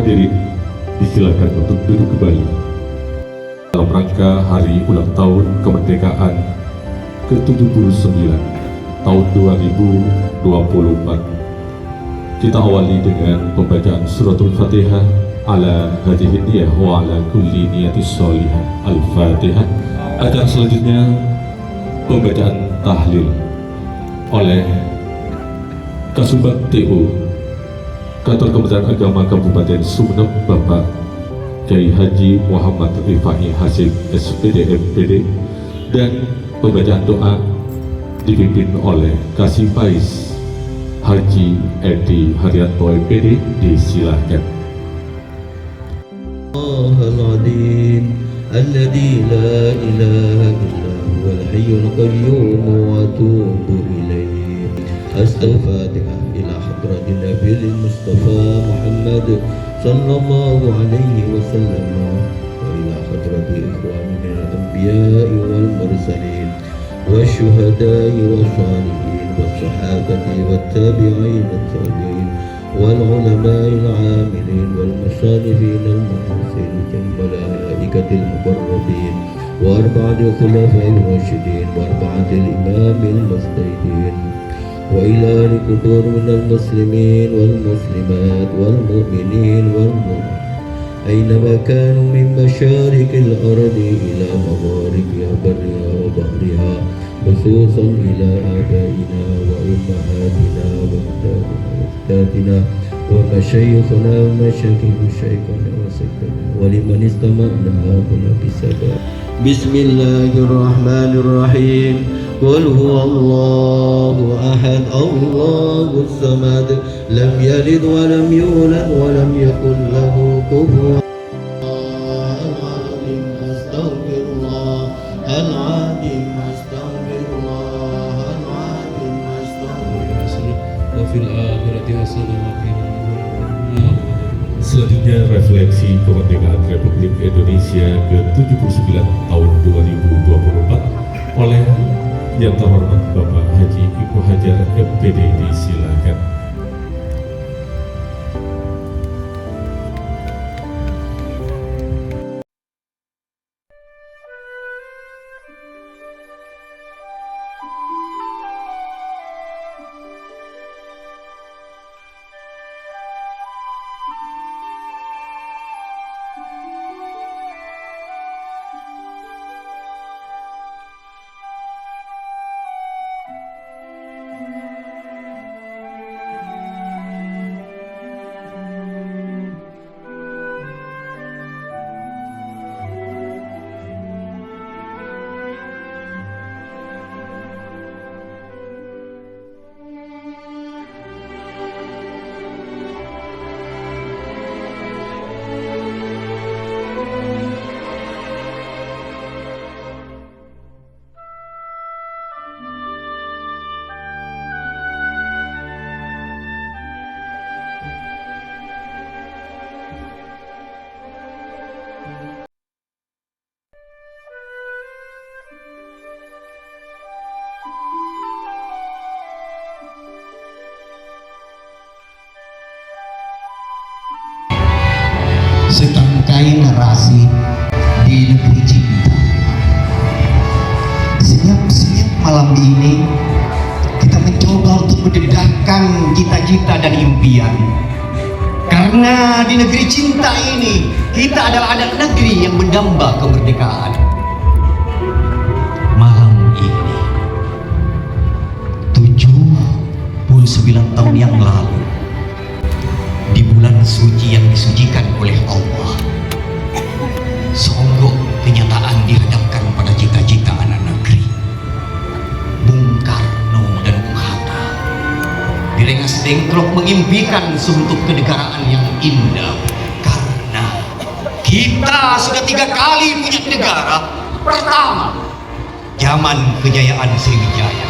hadirin disilakan untuk duduk kembali. Dalam rangka hari ulang tahun kemerdekaan ke-79 tahun 2024, kita awali dengan pembacaan suratul Fatihah ala hadhihi niyah wa ala kulli niyatis sholihah. Al-Fatihah. Acara selanjutnya pembacaan tahlil oleh Kasubag TU Kantor Kementerian Agama Kabupaten Sumeneb, Bapak Kiai Haji Muhammad Rifai Hasib SPD MPD, dan pembacaan doa dipimpin oleh Kasih Pais Haji Edi Haryanto MPD. Disilakan. Al-Azim alladzi la ilaha illa huwal hayyul qayyum wa atubu ilaihi. Al-Fatihah ila hadratin Nabil Mustafa Muhammad sallallahu alaihi wasallam wa ila hadrati ikhwani min al-anbiya'i wal mursalin wa syuhada'i wa salihin wa sahabati wa tabi'in at-tabi'in wal ulama'il 'amilin wal musannifin al-muhsinin wal malaikatil muqarrabin wa arba'atil khulafa'ir rasyidin wa arba'atil imamil mustahidin وإلى الكبر من المسلمين والمسلمات والمؤمنين والمؤمنات أينما كانوا من مشارق الأرض إلى مغاربها برها وبحرها، خصوصا إلى آبائنا وأمهاتنا وأجدادنا ومشايخنا ومشايخ شيخنا وسيدنا ولمن استمعنا هنا بسبب. بسم الله الرحمن الرحيم. قل هو الله أحد الله الصمد لم يلد ولم يولد ولم يكن له كفوا العظيم. أستغفر الله العظيم أستغفر الله العظيم أستغفر الله وفي الآخرة حسنة وقنا Selanjutnya refleksi kemerdekaan Republik Indonesia ke-79 tahun 2024 oleh yang terhormat Bapak Haji Ibu Hajar MPD. Disilakan. Serangkai narasi di negeri cinta. Senyap-senyap malam ini kita mencoba untuk mendedahkan cita-cita dan impian. Karena di negeri cinta ini kita adalah anak negeri yang mendamba kemerdekaan. Malam ini 79 tahun yang lalu, di bulan suci yang disucikan oleh Allah, songgok kenyataan dihadapkan pada cita-cita anak negeri. Bung Karno dan Bung Hatta direngas dengklok mengimpikan suntuk kenegaraan yang indah. Karena kita sudah 3 kali punya negara. Pertama, zaman kejayaan Sriwijaya,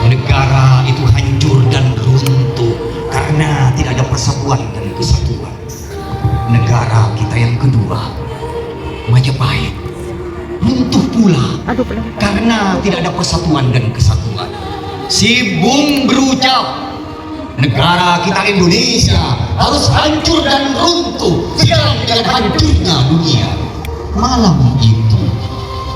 negara itu hancur dan runtuh karena tidak ada persatuan dan kesatuan. Negara kita yang kedua, Majapahit, runtuh pula karena tidak ada persatuan dan kesatuan. Si Bung berucap, negara kita Indonesia harus hancur dan runtuh sejalan dengan hancurnya dunia. Malam itu,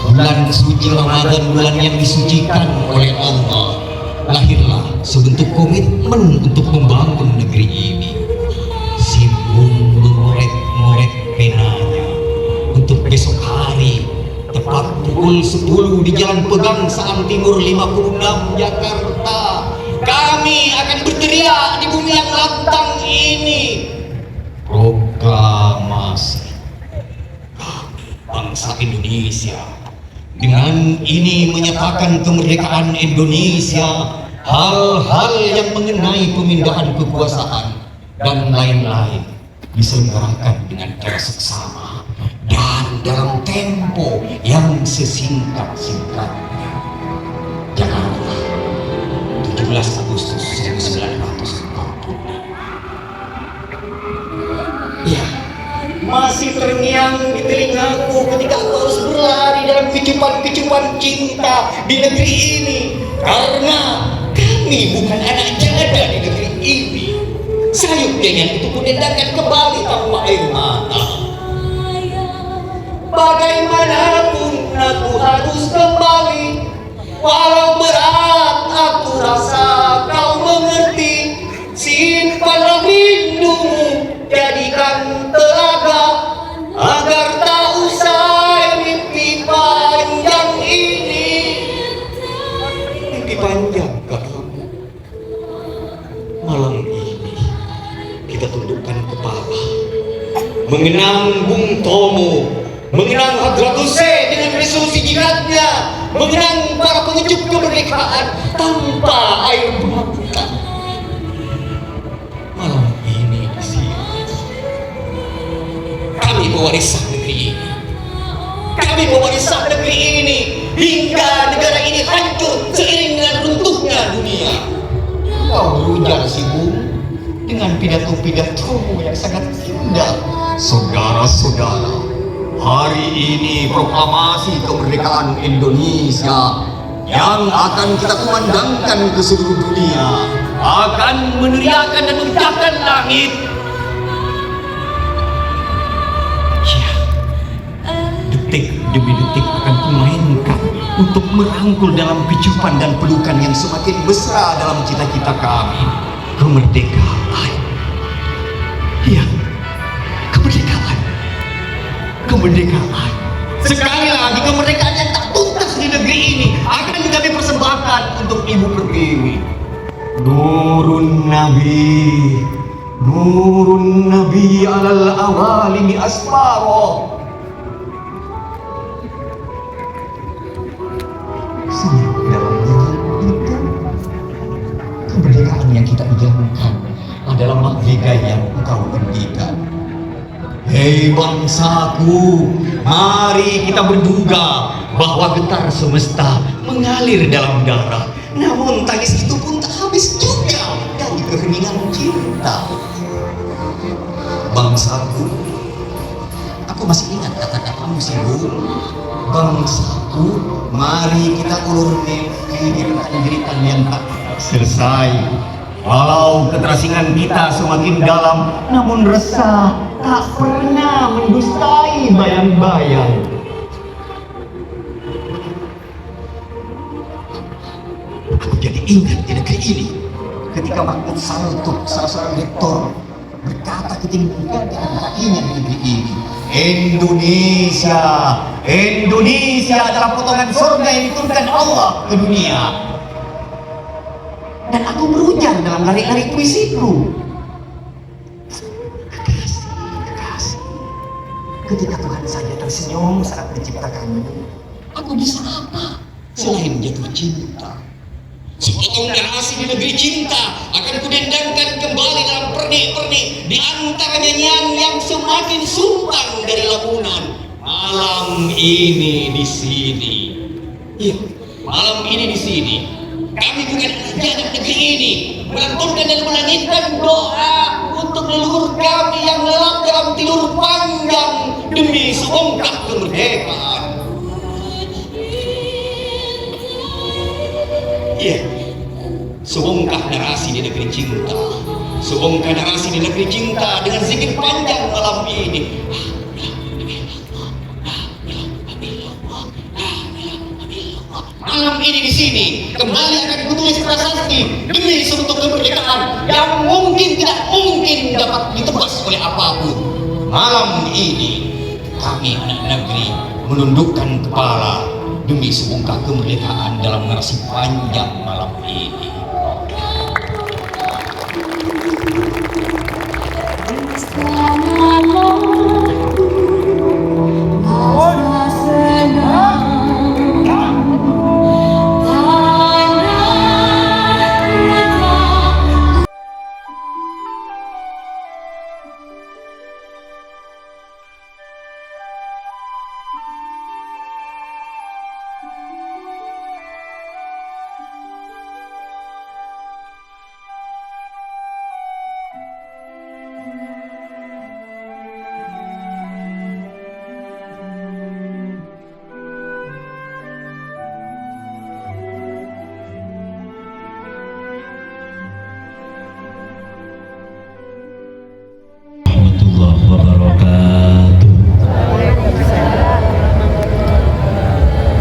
bulan suci Ramadan, bulan yang disucikan oleh Allah, lahirlah sebentuk komitmen untuk membangun negeri ini. Si Bung mengorek-ngorek penanya untuk besok hari tepat pukul 10 di Jalan Pegangsaan Timur 56 Jakarta, kami akan berteriak di bumi yang lantang ini proklamasi kami bangsa Indonesia. Dengan ini menyatakan kemerdekaan Indonesia, hal-hal yang mengenai pemindahan kekuasaan dan lain-lain diselenggarakan dengan cara seksama dan dalam tempo yang sesingkat-singkatnya. Jakarta, 17 Agustus 1940. Ya, masih terngiang di telingaku ketika aku harus berlari dalam kecupan-kecupan cinta di negeri ini, karena kami bukan anak janda di negeri ini. Sayup dengan itu pun dendangkan kembali tanpa air mata. Bagaimanapun aku harus kembali, walau berat aku rasa kau mengerti. Simpanlah rindumu, jadikan telaga, agar tak usai mimpi panjang ini. Mimpi panjang kamu. Malam ini kita tundukkan kepala, mengenang Bung Tomo, mengenang Hadratus Syekh dengan resolusi jihadnya, mengenang para pengecut kemerdekaan tanpa air mata. Malam ini di sini kami mewariskan negeri ini. Kami mewariskan negeri ini hingga negara ini hancur seiring dengan runtuhnya dunia. Kau berujar si Bung dengan pidato-pidato yang sangat indah. Saudara-saudara, hari ini proklamasi kemerdekaan Indonesia yang akan kita kumandangkan ke seluruh dunia akan meneriakan dan memecahkan langit. Ya, detik demi detik akan kumainkan untuk merangkul dalam picupan dan pelukan yang semakin besar dalam cita-cita kami, kemerdekaan. Ya, kemerdekaan. Kemerdekaan. Sekali lagi kemerdekaan yang tak tuntas di negeri ini akan kami persembahkan untuk Ibu Pertiwi. Nurun Nabi alal awalimi asfaro. Senyap dalam jalan itu. Kemerdekaan yang kita idamkan adalah merdeka yang engkau berikan. Hei bangsaku, mari kita berduga bahwa getar semesta mengalir dalam darah. Namun tangis itu pun tak habis juga dari keheningan cinta. Bangsaku, aku masih ingat kata-katamu si Bung. Bangsaku, mari kita ulur mimpi jeritan yang tak selesai. Walau keterasingan kita semakin dalam, namun resah tak pernah mendustai bayang-bayang. Aku jadi ingat di negeri ini ketika Mahmud Saltuk, salah seorang rektor, berkata ketika rakyatnya di negeri ini, Indonesia adalah potongan surga yang diturunkan Allah ke dunia. Dan aku berujar dalam lari-lari puisiku, kekasih, ketika Tuhan saja tersenyum saat menciptakanmu, aku bisa apa selain jatuh cinta? Sepotong narasi di negeri cinta akan kudendangkan kembali dalam pernik-pernik di antara nyanyian yang semakin sumbang dari lamunan. Malam ini di sini, iya, malam ini di sini, kami bukan rakyat negeri ini melantunkan dan melangitkan doa untuk leluhur kami yang lelap dalam tidur panjang demi sebongkah kemerdekaan. Iya, sebongkah sebongkah narasi di negeri cinta. Sebongkah narasi di negeri cinta dengan zikir panjang malam ini. Malam ini di sini kembali akan kutulis prasasti demi suatu kemerdekaan yang mungkin tidak mungkin dapat ditebas oleh apapun. Malam ini kami anak negeri menundukkan kepala demi sebongkah kemerdekaan dalam narasi panjang malam ini.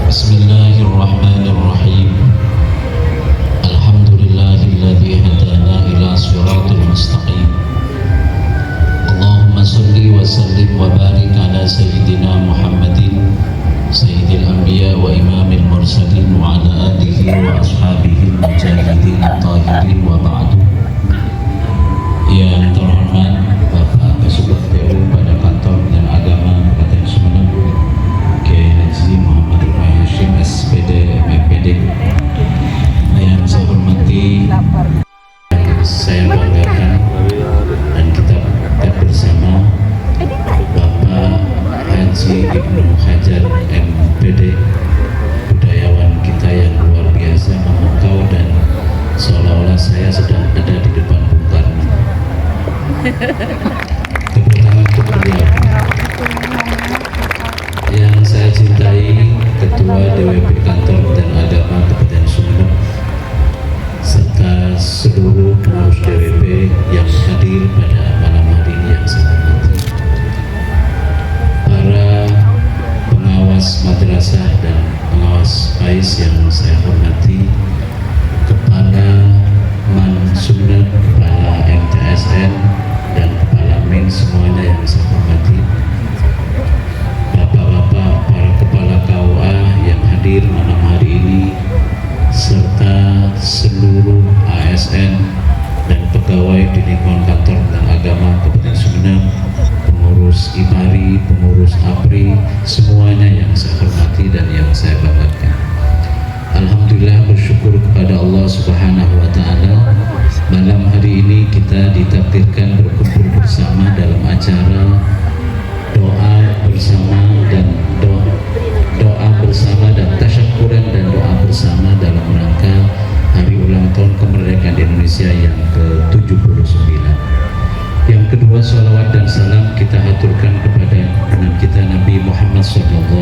Bismillahirrahmanirrahim. Alhamdulillahilladzi hadana ila siratal mustaqim. Allahumma shalli wa sallim wa barik ala sayyidina Muhammadin sayyidil anbiya wa imamil mursalin wa ala alihi wa ashabihi mujahidin tahirin wa ba'du. Yang terhormat Bapak Kasubag PU pada Kantor dan Agama Kabupaten Sumeneb, Kiai Haji Muhammad Ibrahim Hashim SPD MPD, yang saya hormati, saya banggakan, dan kita bersama Bapak Haji Ibnu Hajar MPD, budayawan kita yang luar biasa, memukau, dan seolah-olah saya sedang ada di depan Bung Karno. Tepuk tangan untuk beliau. Yang saya cintai Ketua DWP Kantor dan Agama Kabupaten Sumeneb serta seluruh pengurus DWP yang hadir pada malam hari ini yang saya hormati, para pengawas madrasah dan pengawas PAIS yang saya hormati, Kepala Mansunet, Kepala MTSN, dan Kepala MIN semuanya yang saya hormati, Bapak-bapak, para kepala KUA yang hadir malam hari ini, serta seluruh ASN dan pegawai di lingkungan Kantor dan Agama Kabupaten Sumeneb, pengurus IPARI, pengurus APRI, semuanya yang saya hormati dan yang saya banggakan. Alhamdulillah, bersyukur kepada Allah Subhanahu wa Ta'ala, malam hari ini kita ditakdirkan berkumpul bersama dalam acara doa bersama dan doa bersama dan tasyakuran dan doa bersama dalam rangka hari ulang tahun kemerdekaan Indonesia yang ke-79. Yang kedua, salawat dan salam kita haturkan kepada junjungan kita Nabi Muhammad SAW.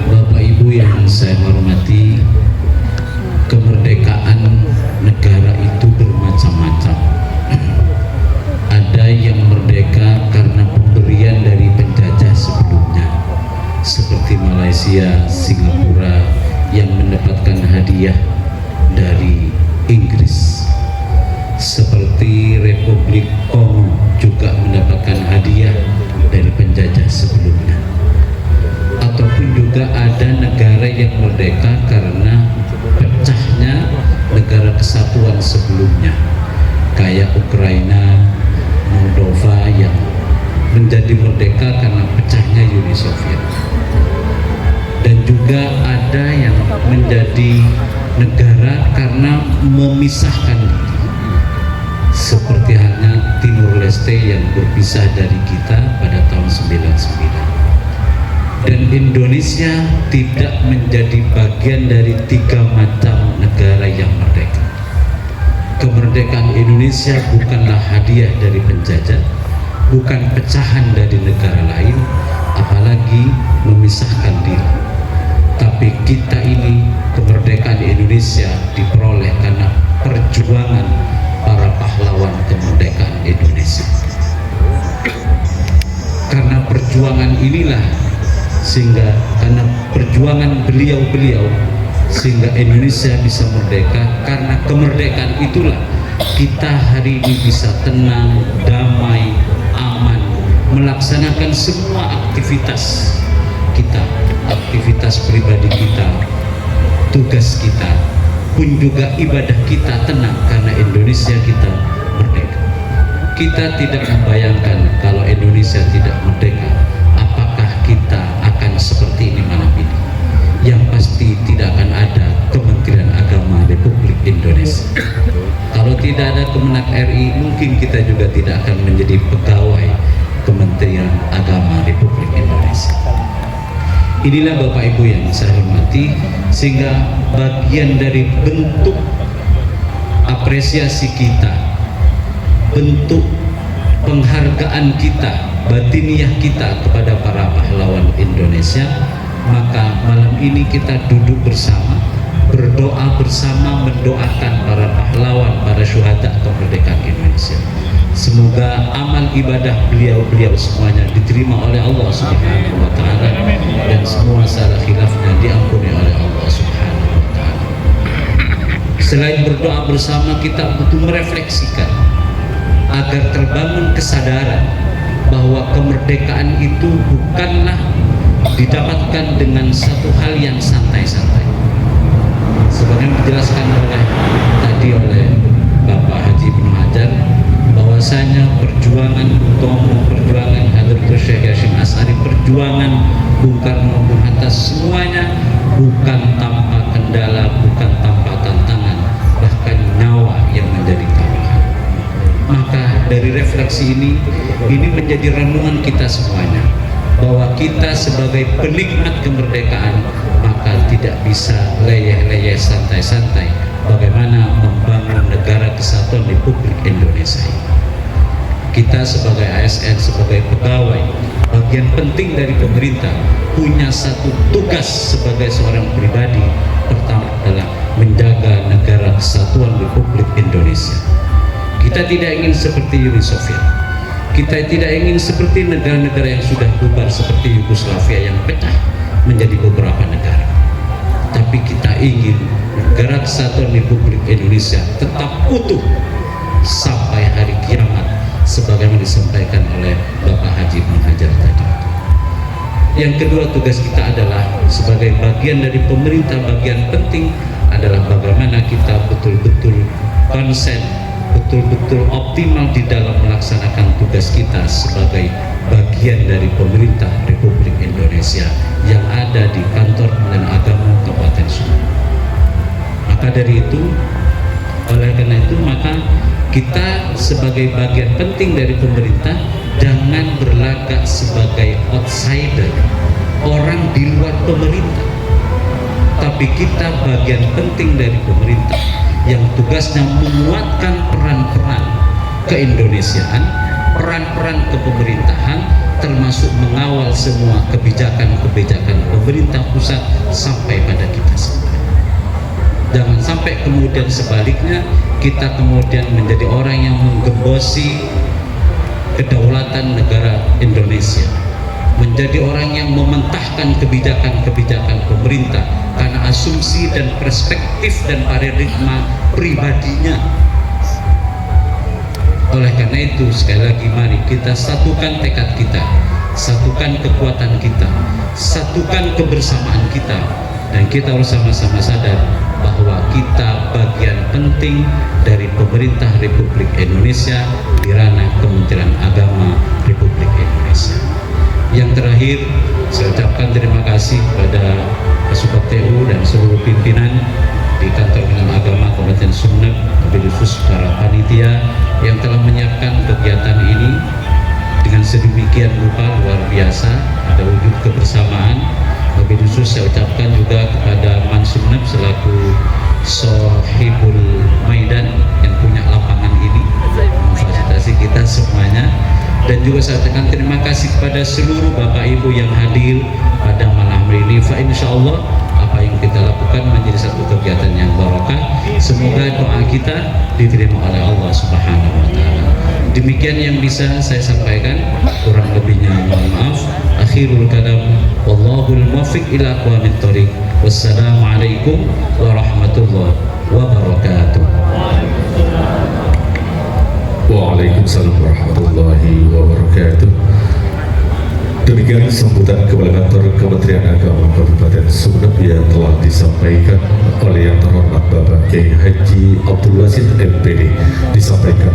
Bapak Ibu yang saya hormati, kemerdekaan negara itu bermacam-macam. Ada yang merdeka karena pemberian dari penjajah sebelumnya, seperti Malaysia, Singapura yang mendapatkan hadiah dari Inggris, seperti Republik Kongo juga mendapatkan hadiah dari penjajah sebelumnya. Ataupun juga ada negara yang merdeka karena pecahnya negara kesatuan sebelumnya, kayak Ukraina, Moldova yang menjadi merdeka karena pecahnya Uni Soviet. Dan juga ada yang menjadi negara karena memisahkan diri, seperti halnya Timur Leste yang berpisah dari kita pada tahun 99. Dan Indonesia tidak menjadi bagian dari 3 macam negara yang merdeka. Kemerdekaan Indonesia bukanlah hadiah dari penjajah, bukan pecahan dari negara lain, apalagi memisahkan diri. Tapi kita ini, kemerdekaan Indonesia diperoleh karena perjuangan para pahlawan kemerdekaan Indonesia. Karena perjuangan inilah, sehingga karena perjuangan beliau-beliau, sehingga Indonesia bisa merdeka. Karena kemerdekaan itulah kita hari ini bisa tenang, damai, aman, melaksanakan semua aktivitas kita, aktivitas pribadi kita, tugas kita, pun juga ibadah kita tenang karena Indonesia kita merdeka. Kita tidak membayangkan kalau Indonesia tidak merdeka, apakah kita akan seperti ini malam ini. Yang pasti tidak akan ada Kementerian Agama Republik Indonesia. Kalau tidak ada Kemenak RI, mungkin kita juga tidak akan menjadi pegawai Kementerian Agama Republik Indonesia. Inilah Bapak Ibu yang saya hormati, sehingga bagian dari bentuk apresiasi kita, bentuk penghargaan kita, batiniah kita kepada para pahlawan Indonesia, maka malam ini kita duduk bersama, berdoa bersama, mendoakan para pahlawan, para syuhada kemerdekaan Indonesia. Semoga amal ibadah beliau-beliau semuanya diterima oleh Allah Subhanahu wa Ta'ala, dan semua salah khilafnya diampuni oleh Allah Subhanahu wa Ta'ala. Selain berdoa bersama, kita butuh merefleksikan agar terbangun kesadaran bahwa kemerdekaan itu bukanlah didapatkan dengan satu hal yang santai-santai. Sebenarnya dijelaskan tadi oleh Bapak Haji Ibnu Hajar, bahwasanya perjuangan Tomo, perjuangan Hadratus Syekh Hasyim Asy'ari, perjuangan Bung Karno, Bung Hatta, semuanya bukan tanpa kendala, bukan tanpa tantangan, bahkan nyawa yang menjadi taruhan. Maka dari refleksi ini menjadi renungan kita semuanya, bahwa kita sebagai penikmat kemerdekaan maka tidak bisa leyeh-leyeh, santai-santai bagaimana membangun negara kesatuan Republik Indonesia ini. Kita sebagai ASN, sebagai pegawai, bagian penting dari pemerintah, punya satu tugas sebagai seorang pribadi. Pertama adalah menjaga negara kesatuan Republik Indonesia. Kita tidak ingin seperti Uni Soviet. Kita tidak ingin seperti negara-negara yang sudah bubar seperti Yugoslavia yang pecah menjadi beberapa negara. Tapi kita ingin negara kesatuan Republik Indonesia tetap utuh sampai hari kiamat, sebagaimana disampaikan oleh Bapak Haji Ibnu Hajar tadi. Yang kedua, tugas kita adalah sebagai bagian dari pemerintah, bagian penting adalah bagaimana kita betul-betul konsen, betul-betul optimal di dalam melaksanakan tugas kita sebagai bagian dari pemerintah Republik Indonesia yang ada di Kantor Kementerian Agama Kabupaten Sumeneb. Maka dari itu, oleh karena itu, maka kita sebagai bagian penting dari pemerintah jangan berlagak sebagai outsider, orang di luar pemerintah, tapi kita bagian penting dari pemerintah yang tugasnya menguatkan peran-peran keindonesiaan, peran-peran kepemerintahan, termasuk mengawal semua kebijakan-kebijakan pemerintah pusat sampai pada kita semua. Jangan sampai kemudian sebaliknya kita kemudian menjadi orang yang menggembosi kedaulatan negara Indonesia, menjadi orang yang mementahkan kebijakan-kebijakan pemerintah karena asumsi dan perspektif dan paradigma pribadinya. Oleh karena itu, sekali lagi mari kita satukan tekad kita, satukan kekuatan kita, satukan kebersamaan kita, dan kita harus sama-sama sadar bahwa kita bagian penting dari pemerintah Republik Indonesia di ranah Kementerian Agama Republik Indonesia. Yang terakhir, saya ucapkan terima kasih kepada Kasupat TU dan seluruh pimpinan di Kantor Kementerian Agama Kabupaten Sumeneb, lebih khusus para panitia yang telah menyiapkan kegiatan ini dengan sedemikian rupa luar biasa, ada wujud kebersamaan. Lebih khusus saya ucapkan juga kepada Man Sumeneb selaku Sohibul Maidan yang punya lapangan ini, memfasilitasi kita semuanya. Dan juga saya ucapkan terima kasih kepada seluruh Bapak Ibu yang hadir pada malam hari ini. Fa insyaallah kita lakukan menjadi satu kegiatan yang barakah. Semoga doa kita diterima oleh Allah Subhanahu wa taala. Demikian yang bisa saya sampaikan, kurang lebihnya mohon maaf. Akhirul kalam, wallahul muwaffiq ila aqwamit thoriq. Wassalamualaikum warahmatullahi wabarakatuh. Waalaikumsalam warahmatullahi wabarakatuh. Demikian sambutan Kepala Kantor Kementerian Agama Kabupaten Sumeneb yang telah disampaikan oleh Yang Terhormat Bapak Kiai Haji Abdul Wasid MPD, disampaikan